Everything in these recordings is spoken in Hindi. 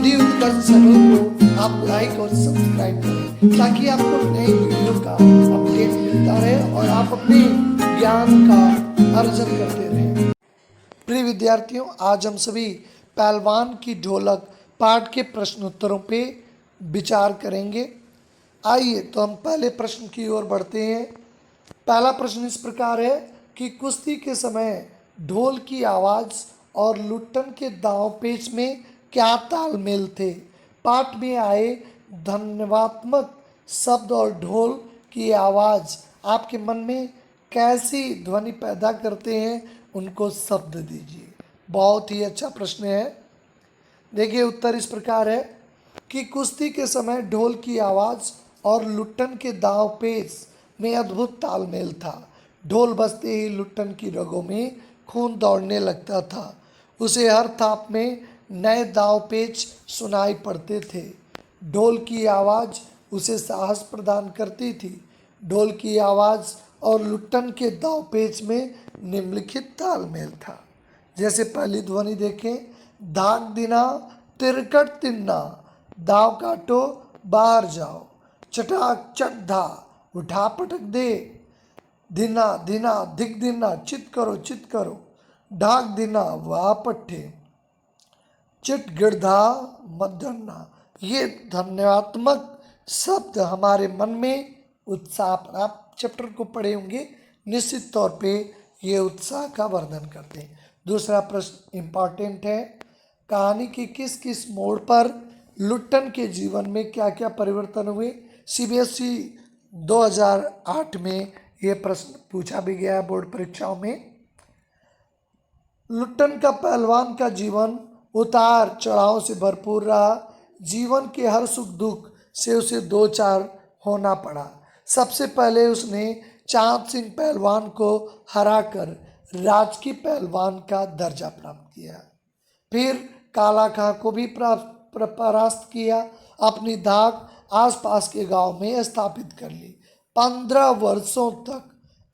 हिंदी उत्कर्ष चैनल को आप लाइक और सब्सक्राइब करें ताकि आपको नई वीडियो का अपडेट मिलता रहे और आप अपने ज्ञान का अर्जन करते रहें। प्रिय विद्यार्थियों, आज हम सभी पहलवान की ढोलक पाठ के प्रश्नोत्तरों पे विचार करेंगे। आइए तो हम पहले प्रश्न की ओर बढ़ते हैं। पहला प्रश्न इस प्रकार है कि कुश्ती के समय ढोल की आवाज़ और लुट्टन के दांव पेच में क्या तालमेल थे। पाठ में आए धन्यवात्मक शब्द और ढोल की आवाज़ आपके मन में कैसी ध्वनि पैदा करते हैं, उनको शब्द दीजिए। बहुत ही अच्छा प्रश्न है। देखिए उत्तर इस प्रकार है कि कुश्ती के समय ढोल की आवाज़ और लुट्टन के दांव पेच में अद्भुत तालमेल था। ढोल बजते ही लुट्टन की रगों में खून दौड़ने लगता था। उसे हर थाप में नए दांव पेच सुनाई पड़ते थे। ढोल की आवाज़ उसे साहस प्रदान करती थी। ढोल की आवाज़ और लुट्टन के दांव पेच में निम्नलिखित तालमेल था। जैसे पहली ध्वनि देखें, धाक दिना तिरकट तिन्ना, दाव काटो बाहर जाओ, चटाक चट धा उठा पटक दे, दिना दिना दिग दिना चित करो, ढाक दिना वाह पट्टे, चिट गिरधा मत डरना। ये धन्यवात्मक शब्द हमारे मन में उत्साह, आप चैप्टर को पढ़े होंगे, निश्चित तौर पे ये उत्साह का वर्धन करते हैं। दूसरा प्रश्न इम्पॉर्टेंट है, कहानी के किस किस मोड़ पर लुट्टन के जीवन में क्या क्या परिवर्तन हुए। सीबीएसई 2008 में ये प्रश्न पूछा भी गया है बोर्ड परीक्षाओं में। लुट्टन का पहलवान का जीवन उतार चढ़ाव से भरपूर रहा। जीवन के हर सुख दुख से उसे दो चार होना पड़ा। सबसे पहले उसने चांद सिंह पहलवान को हराकर राजकीय पहलवान का दर्जा प्राप्त किया। फिर काला खां को भी परास्त किया। अपनी धाक आसपास के गांव में स्थापित कर ली। 15 वर्षों तक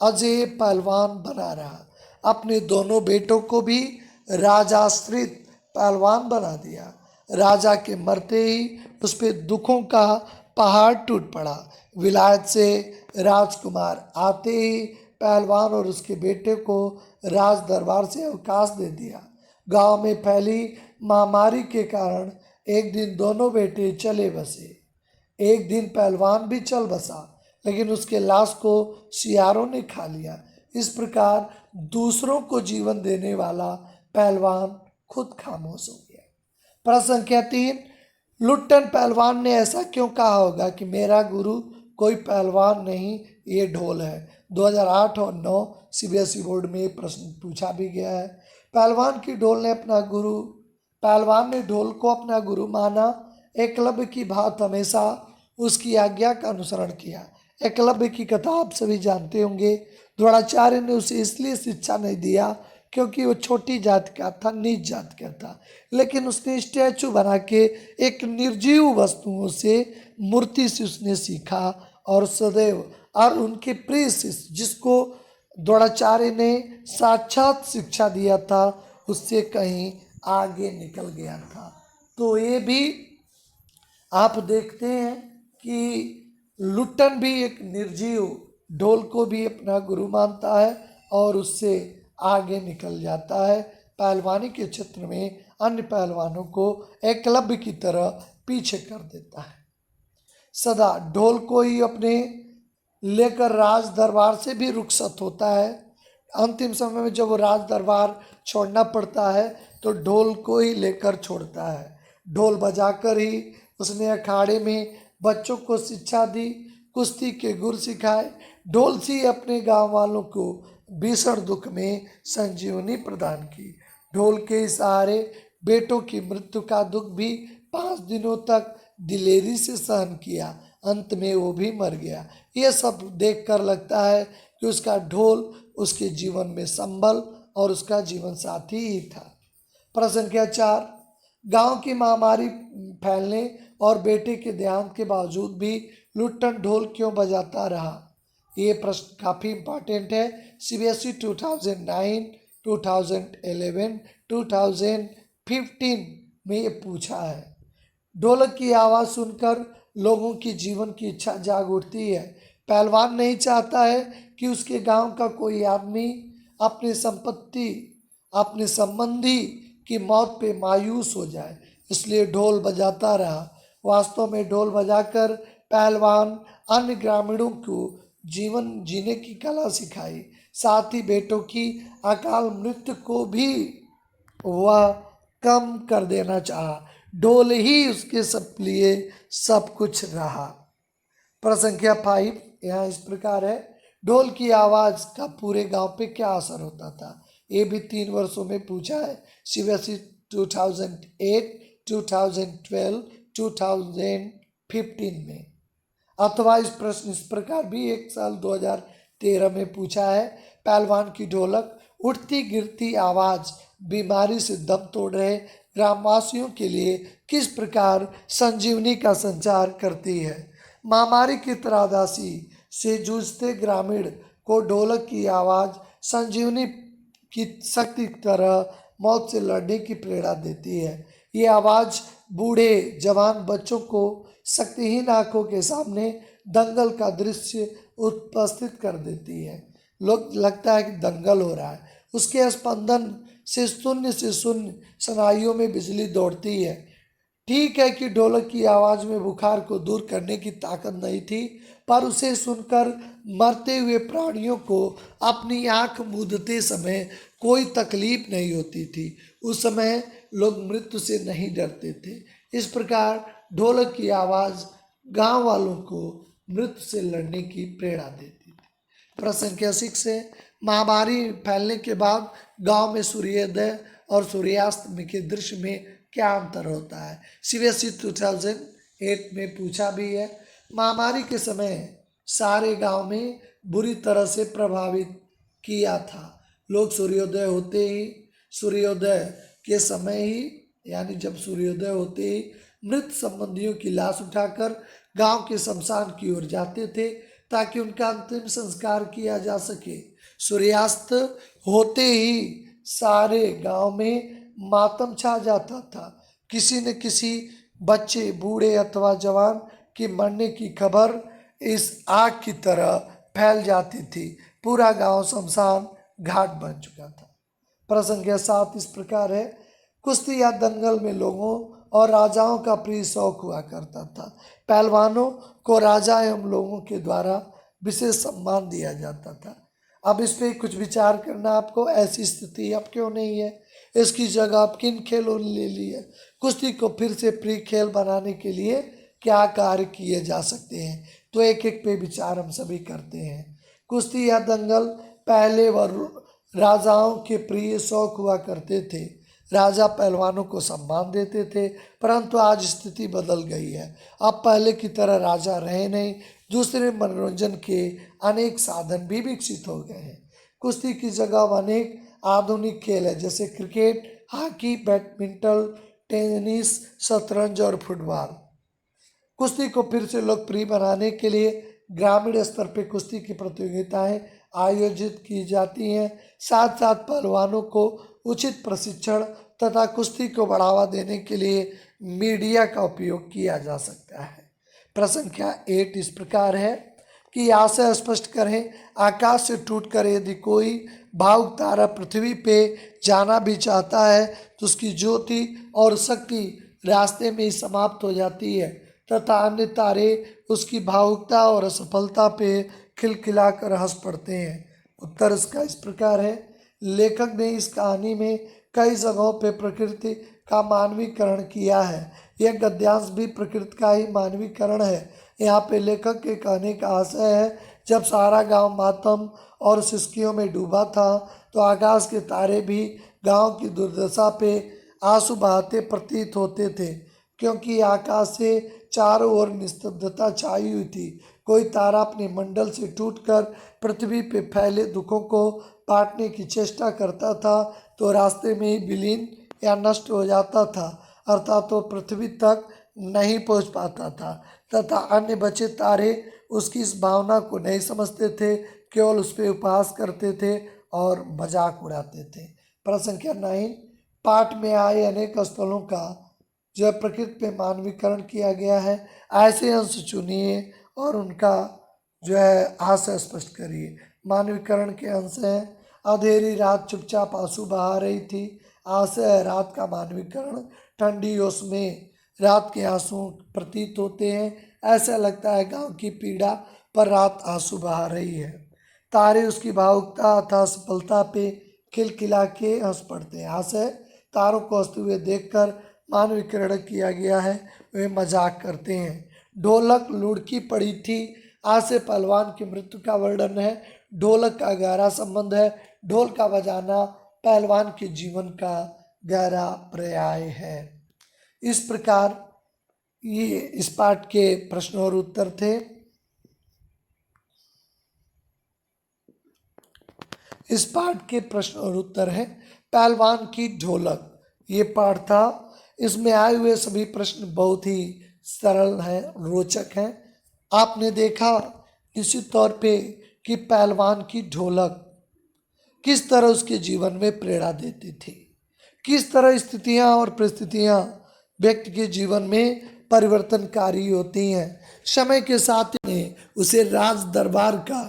अजय पहलवान बना रहा। अपने दोनों बेटों को भी राजाश्रित पहलवान बना दिया। राजा के मरते ही उस पर दुखों का पहाड़ टूट पड़ा। विलायत से राजकुमार आते ही पहलवान और उसके बेटे को राज दरबार से अवकाश दे दिया। गांव में फैली महामारी के कारण एक दिन दोनों बेटे चले बसे। एक दिन पहलवान भी चल बसा, लेकिन उसके लाश को सियारों ने खा लिया। इस प्रकार दूसरों को जीवन देने वाला पहलवान खुद खामोश हो गया। प्रश्न संख्या 3, लुट्टन पहलवान ने ऐसा क्यों कहा होगा कि मेरा गुरु कोई पहलवान नहीं, ये ढोल है। 2008 और 9 सीबीएसई बोर्ड में ये प्रश्न पूछा भी गया है। पहलवान ने ढोल को अपना गुरु माना। एकलव्य की बात हमेशा उसकी आज्ञा का अनुसरण किया। एकलव्य की कथा आप सभी जानते होंगे। द्रोणाचार्य ने उसे इसलिए शिक्षा नहीं दिया क्योंकि वो छोटी जाति का था, नीच जाति का था, लेकिन उसने स्टैचू बना के एक निर्जीव वस्तुओं से, मूर्ति से उसने सीखा और सदैव, और उनके प्रिय शिष्य जिसको द्रोणाचार्य ने साक्षात शिक्षा दिया था, उससे कहीं आगे निकल गया था। तो ये भी आप देखते हैं कि लुट्टन भी एक निर्जीव ढोल को भी अपना गुरु मानता है और उससे आगे निकल जाता है। पहलवानी के क्षेत्र में अन्य पहलवानों को एकलव्य की तरह पीछे कर देता है। सदा ढोल को ही अपने लेकर राज दरबार से भी रुखसत होता है। अंतिम समय में जब वो राज दरबार छोड़ना पड़ता है तो ढोल को ही लेकर छोड़ता है। ढोल बजाकर ही उसने अखाड़े में बच्चों को शिक्षा दी, कुश्ती के गुर सिखाए। ढोल से ही अपने गांव वालों को भीषण दुख में संजीवनी प्रदान की। ढोल के सहारे बेटों की मृत्यु का दुख भी 5 दिनों तक दिलेरी से सहन किया। अंत में वो भी मर गया। ये सब देखकर लगता है कि उसका ढोल उसके जीवन में संबल और उसका जीवन साथी ही था। प्रश्न संख्या 4, गांव की महामारी फैलने और बेटे के देहांत के बावजूद भी लुट्टन ढोल क्यों बजाता रहा। ये प्रश्न काफ़ी इम्पॉर्टेंट है। सीबीएसई 2009, 2011, 2015 में ये पूछा है। ढोलक की आवाज़ सुनकर लोगों की जीवन की इच्छा जाग उठती है। पहलवान नहीं चाहता है कि उसके गांव का कोई आदमी अपनी संपत्ति, अपने संबंधी की मौत पे मायूस हो जाए, इसलिए ढोल बजाता रहा। वास्तव में ढोल बजाकर पहलवान अन्य ग्रामीणों को जीवन जीने की कला सिखाई, साथ ही बेटों की अकाल मृत्यु को भी वह कम कर देना चाहा। ढोल ही उसके सब लिए सब कुछ रहा। प्रश्न संख्या 5 यहाँ इस प्रकार है, ढोल की आवाज़ का पूरे गांव पे क्या असर होता था? ये भी 3 वर्षों में पूछा है, सीबीएसई 2008, 2012, 2015 में। अथवा इस प्रश्न इस प्रकार भी एक साल 2013 में पूछा है, पहलवान की ढोलक उठती गिरती आवाज़ बीमारी से दम तोड़ रहे ग्रामवासियों के लिए किस प्रकार संजीवनी का संचार करती है? महामारी की त्रासदी से जूझते ग्रामीण को ढोलक की आवाज़ संजीवनी की शक्ति की तरह मौत से लड़ने की प्रेरणा देती है। ये आवाज़ बूढ़े जवान बच्चों को शक्तिहीन आंखों के सामने दंगल का दृश्य उपस्थित कर देती है। लोग लगता है कि दंगल हो रहा है। उसके स्पंदन से शून्य स्नायुओं में बिजली दौड़ती है। ठीक है कि ढोलक की आवाज़ में बुखार को दूर करने की ताकत नहीं थी, पर उसे सुनकर मरते हुए प्राणियों को अपनी आंख मूंदते समय कोई तकलीफ नहीं होती थी। उस समय लोग मृत्यु से नहीं डरते थे। इस प्रकार ढोलक की आवाज़ गांव वालों को मृत्यु से लड़ने की प्रेरणा देती थी। प्रश्न संख्या 6 है, महामारी फैलने के बाद गांव में सूर्योदय और सूर्यास्त के दृश्य में क्या अंतर होता है? सीबीएसई 2008 में पूछा भी है। महामारी के समय सारे गांव में बुरी तरह से प्रभावित किया था। लोग सूर्योदय के समय ही यानी जब सूर्योदय होते ही मृत संबंधियों की लाश उठाकर गांव के शमशान की ओर जाते थे ताकि उनका अंतिम संस्कार किया जा सके। सूर्यास्त होते ही सारे गांव में मातम छा जाता था। किसी न किसी बच्चे, बूढ़े अथवा जवान की मरने की खबर इस आग की तरह फैल जाती थी। पूरा गांव शमशान घाट बन चुका था। प्रश्न संख्या 7 इस प्रकार है, कुश्ती या दंगल में लोगों और राजाओं का प्रिय शौक हुआ करता था। पहलवानों को राजा एवं लोगों के द्वारा विशेष सम्मान दिया जाता था। अब इस पर कुछ विचार करना आपको, ऐसी स्थिति अब क्यों नहीं है? इसकी जगह आप किन खेलों ने ले ली है? कुश्ती को फिर से प्रिय खेल बनाने के लिए क्या कार्य किए जा सकते हैं? तो एक एक पे विचार हम सभी करते हैं। कुश्ती या दंगल पहले राजाओं के प्रिय शौक हुआ करते थे। राजा पहलवानों को सम्मान देते थे, परंतु आज स्थिति बदल गई है। अब पहले की तरह राजा रहे नहीं। दूसरे मनोरंजन के अनेक साधन भी विकसित हो गए हैं। कुश्ती की जगह अनेक आधुनिक खेल है, जैसे क्रिकेट, हॉकी, बैडमिंटन, टेनिस, शतरंज और फुटबॉल। कुश्ती को फिर से लोकप्रिय बनाने के लिए ग्रामीण स्तर पर कुश्ती की प्रतियोगिताएं आयोजित की जाती हैं। साथ साथ पहलवानों को उचित प्रशिक्षण तथा कुश्ती को बढ़ावा देने के लिए मीडिया का उपयोग किया जा सकता है। प्रश्न संख्या 8 इस प्रकार है कि आशय स्पष्ट करें, आकाश से टूटकर यदि कोई भावुक तारा पृथ्वी पे जाना भी चाहता है तो उसकी ज्योति और शक्ति रास्ते में ही समाप्त हो जाती है तथा अन्य तारे उसकी भावुकता और असफलता पे खिलखिलाकर हंस पड़ते हैं। उत्तर इसका इस प्रकार है, लेखक ने इस कहानी में कई जगहों पे प्रकृति का मानवीकरण किया है। यह गद्यांश भी प्रकृति का ही मानवीकरण है। यहाँ पे लेखक के कहने का आशय है, जब सारा गांव मातम और सिसकियों में डूबा था तो आकाश के तारे भी गांव की दुर्दशा पे आंसू बहाते प्रतीत होते थे, क्योंकि आकाश से चारों ओर निस्तब्धता छाई हुई थी। कोई तारा अपने मंडल से टूटकर पृथ्वी पे फैले दुखों को बांटने की चेष्टा करता था तो रास्ते में ही विलीन या नष्ट हो जाता था, अर्थात तो पृथ्वी तक नहीं पहुंच पाता था तथा अन्य बचे तारे उसकी इस भावना को नहीं समझते थे, केवल उस पर उपहास करते थे और मजाक उड़ाते थे। प्रश्न संख्या 9, पाठ में आए अनेक स्थलों का जो है प्रकृति में मानवीकरण किया गया है। ऐसे अंश चुनिए और उनका जो है आशय स्पष्ट करिए। मानवीकरण के अंश हैं, अंधेरी रात चुपचाप आंसू बहा रही थी। आशय है रात का मानवीकरण। ठंडी ओस में रात के आंसू प्रतीत होते हैं। ऐसा लगता है गांव की पीड़ा पर रात आंसू बहा रही है। तारे उसकी भावुकता अथवा सफलता पे खिलखिला के हंस पड़ते हैं। आशय तारों को हंसते हुए देखकर मानवीकरण किया गया है, वे मजाक करते हैं। ढोलक लुढ़की पड़ी थी। आशय पहलवान की मृत्यु का वर्णन है। ढोलक का गहरा संबंध है। ढोल का बजाना पहलवान के जीवन का गहरा पर्याय है। इस प्रकार ये इस पाठ के प्रश्न और उत्तर थे। इस पाठ के प्रश्न और उत्तर है पहलवान की ढोलक, ये पाठ था। इसमें आए हुए सभी प्रश्न बहुत ही सरल हैं, रोचक हैं। आपने देखा निश्चित तौर पे कि पहलवान की ढोलक किस तरह उसके जीवन में प्रेरणा देती थी, किस तरह स्थितियां और परिस्थितियां व्यक्ति के जीवन में परिवर्तनकारी होती हैं। समय के साथ ने उसे राज दरबार का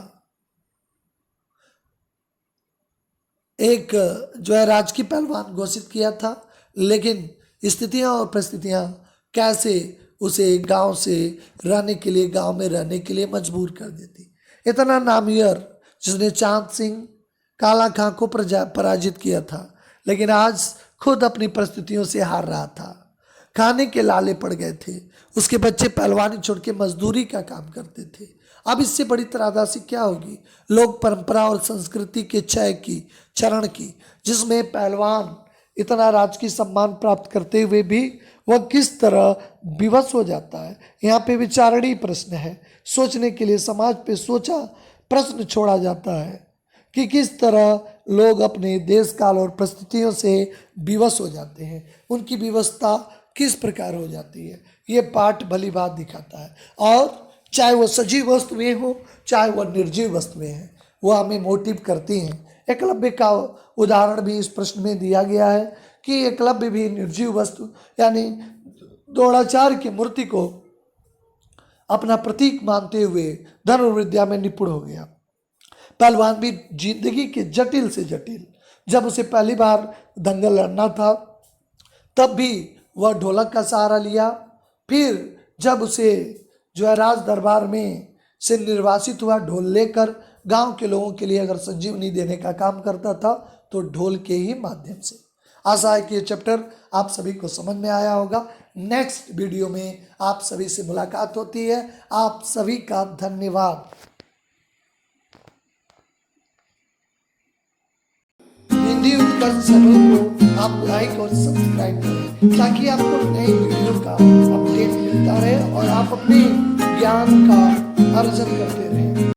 एक जो है राजकीय पहलवान घोषित किया था, लेकिन स्थितियां और परिस्थितियां कैसे उसे गांव से रहने के लिए, गांव में रहने के लिए मजबूर कर देती। इतना नामियर जिसने चांद सिंह काला खां को पराजित किया था, लेकिन आज खुद अपनी परिस्थितियों से हार रहा था। खाने के लाले पड़ गए थे। उसके बच्चे पहलवानी छोड़ के मजदूरी का काम करते थे। अब इससे बड़ी त्रासदी क्या होगी। लोक परंपरा और संस्कृति के क्षय की, चरण की, जिसमें पहलवान इतना राजकीय सम्मान प्राप्त करते हुए भी वह किस तरह विवश हो जाता है। यहाँ पे विचारणीय प्रश्न है। सोचने के लिए समाज पे सोचा प्रश्न छोड़ा जाता है कि किस तरह लोग अपने देश काल और परिस्थितियों से विवश हो जाते हैं, उनकी विवशता किस प्रकार हो जाती है। ये पाठ भली बात दिखाता है। और चाहे वो सजीव वस्तुएं हो, चाहे वह निर्जीव वस्तुएं हैं, वह हमें मोटिव करती हैं। एकलव्य का उदाहरण भी इस प्रश्न में दिया गया है कि एकलव्य भी निर्जीव वस्तु यानी द्रोणाचार्य की मूर्ति को अपना प्रतीक मानते हुए धनुर्विद्या में निपुण हो गया। पहलवान भी जिंदगी के जटिल से जटिल, जब उसे पहली बार दंगल लड़ना था तब भी वह ढोलक का सहारा लिया। फिर जब उसे जो है राज दरबार में से निर्वासित हुआ, ढोल लेकर गांव के लोगों के लिए अगर संजीवनी देने का काम करता था तो ढोल के ही माध्यम से। आशा है कि ये चैप्टर आप सभी को समझ में आया होगा। नेक्स्ट वीडियो में आप सभी से मुलाकात होती है। आप सभी का धन्यवाद। हिंदी उत्कर्ष चैनल को आप लाइक और सब्सक्राइब करें ताकि आपको नई वीडियो का अपडेट मिलता रहे और आप अपने ज्ञान का अर्जन करते रहें।